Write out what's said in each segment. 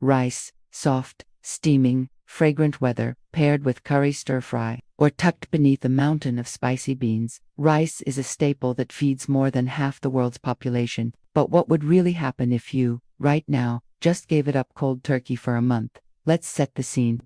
Rice, soft, steaming, fragrant weather, paired with curry stir-fry, or tucked beneath a mountain of spicy beans. Rice is a staple that feeds more than half the world's population. But what would really happen if you, right now, just gave it up cold turkey for a month? Let's set the scene.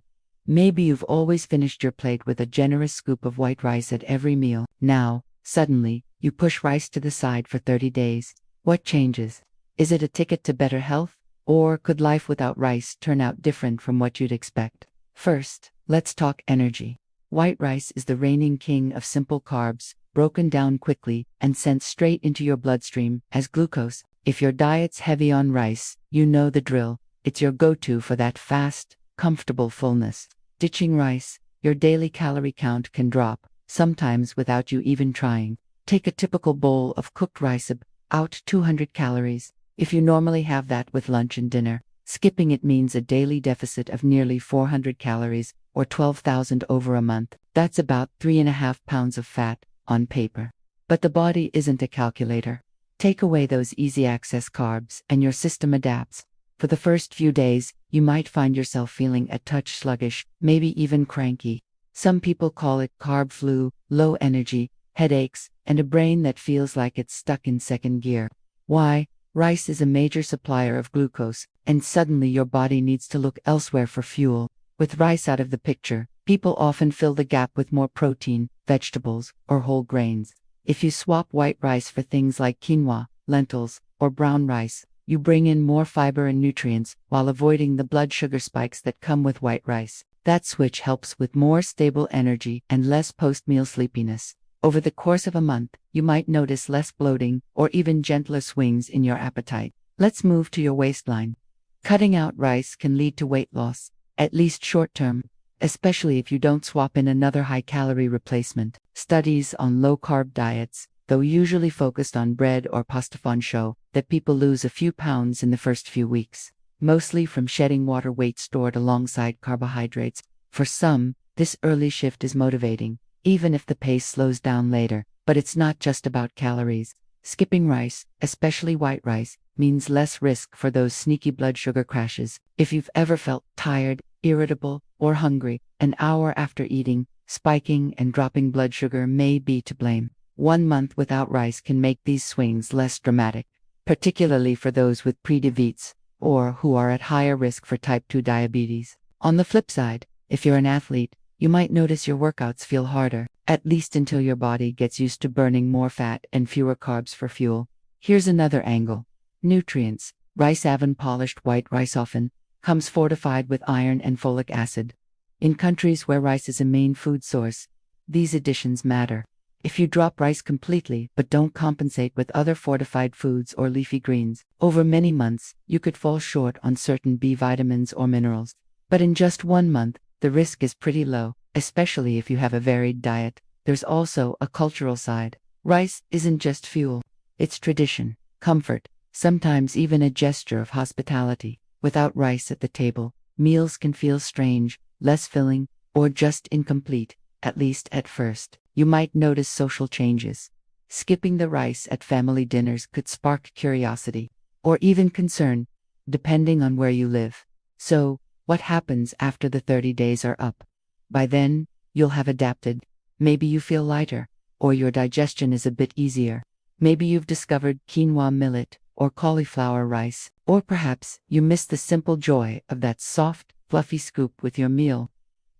Maybe you've always finished your plate with a generous scoop of white rice at every meal. Now, suddenly, you push rice to the side for 30 days. What changes? Is it a ticket to better health? Or could life without rice turn out different from what you'd expect? First, let's talk energy. White rice is the reigning king of simple carbs, broken down quickly and sent straight into your bloodstream as glucose. If your diet's heavy on rice, you know the drill. It's your go-to for that fast, comfortable fullness. Ditching rice, your daily calorie count can drop, sometimes without you even trying. Take a typical bowl of cooked rice, out 200 calories. If you normally have that with lunch and dinner, skipping it means a daily deficit of nearly 400 calories, or 12,000 over a month. That's about 3.5 pounds of fat, on paper. But the body isn't a calculator. Take away those easy access carbs, and your system adapts. For the first few days, you might find yourself feeling a touch sluggish, maybe even cranky. Some people call it carb flu, low energy, headaches, and a brain that feels like it's stuck in second gear. Why? Rice is a major supplier of glucose, and suddenly your body needs to look elsewhere for fuel. With rice out of the picture, people often fill the gap with more protein, vegetables, or whole grains. If you swap white rice for things like quinoa, lentils, or brown rice, you bring in more fiber and nutrients while avoiding the blood sugar spikes that come with white rice. That switch helps with more stable energy and less post-meal sleepiness. Over the course of a month, you might notice less bloating or even gentler swings in your appetite. Let's move to your waistline. Cutting out rice can lead to weight loss, at least short-term, especially if you don't swap in another high-calorie replacement. Studies on low-carb diets, though usually focused on bread or pastafon, show that people lose a few pounds in the first few weeks, mostly from shedding water weight stored alongside carbohydrates. For some, this early shift is motivating, even if the pace slows down later. But it's not just about calories. Skipping rice, especially white rice, means less risk for those sneaky blood sugar crashes. If you've ever felt tired, irritable, or hungry, an hour after eating, spiking and dropping blood sugar may be to blame. 1 month without rice can make these swings less dramatic, particularly for those with prediabetes or who are at higher risk for type 2 diabetes. On the flip side, if you're an athlete, you might notice your workouts feel harder, at least until your body gets used to burning more fat and fewer carbs for fuel. Here's another angle. Nutrients. Rice, even polished white rice, often comes fortified with iron and folic acid. In countries where rice is a main food source, these additions matter. If you drop rice completely but don't compensate with other fortified foods or leafy greens, over many months, you could fall short on certain B vitamins or minerals. But in just 1 month, the risk is pretty low, especially if you have a varied diet. There's also a cultural side. Rice isn't just fuel. It's tradition, comfort, sometimes even a gesture of hospitality. Without rice at the table, meals can feel strange, less filling, or just incomplete, at least at first. You might notice social changes. Skipping the rice at family dinners could spark curiosity, or even concern, depending on where you live. So, what happens after the 30 days are up? By then, you'll have adapted. Maybe you feel lighter, or your digestion is a bit easier. Maybe you've discovered quinoa millet, or cauliflower rice, or perhaps you miss the simple joy of that soft, fluffy scoop with your meal.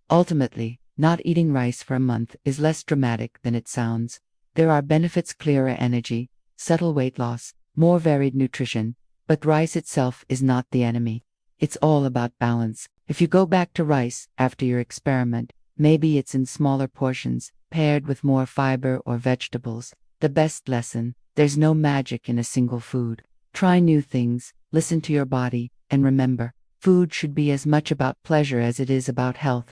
Ultimately, not eating rice for a month is less dramatic than it sounds. There are benefits: clearer energy, subtle weight loss, more varied nutrition, but rice itself is not the enemy. It's all about balance. If you go back to rice after your experiment, maybe it's in smaller portions, paired with more fiber or vegetables. The best lesson: there's no magic in a single food. Try new things, listen to your body, and remember, food should be as much about pleasure as it is about health.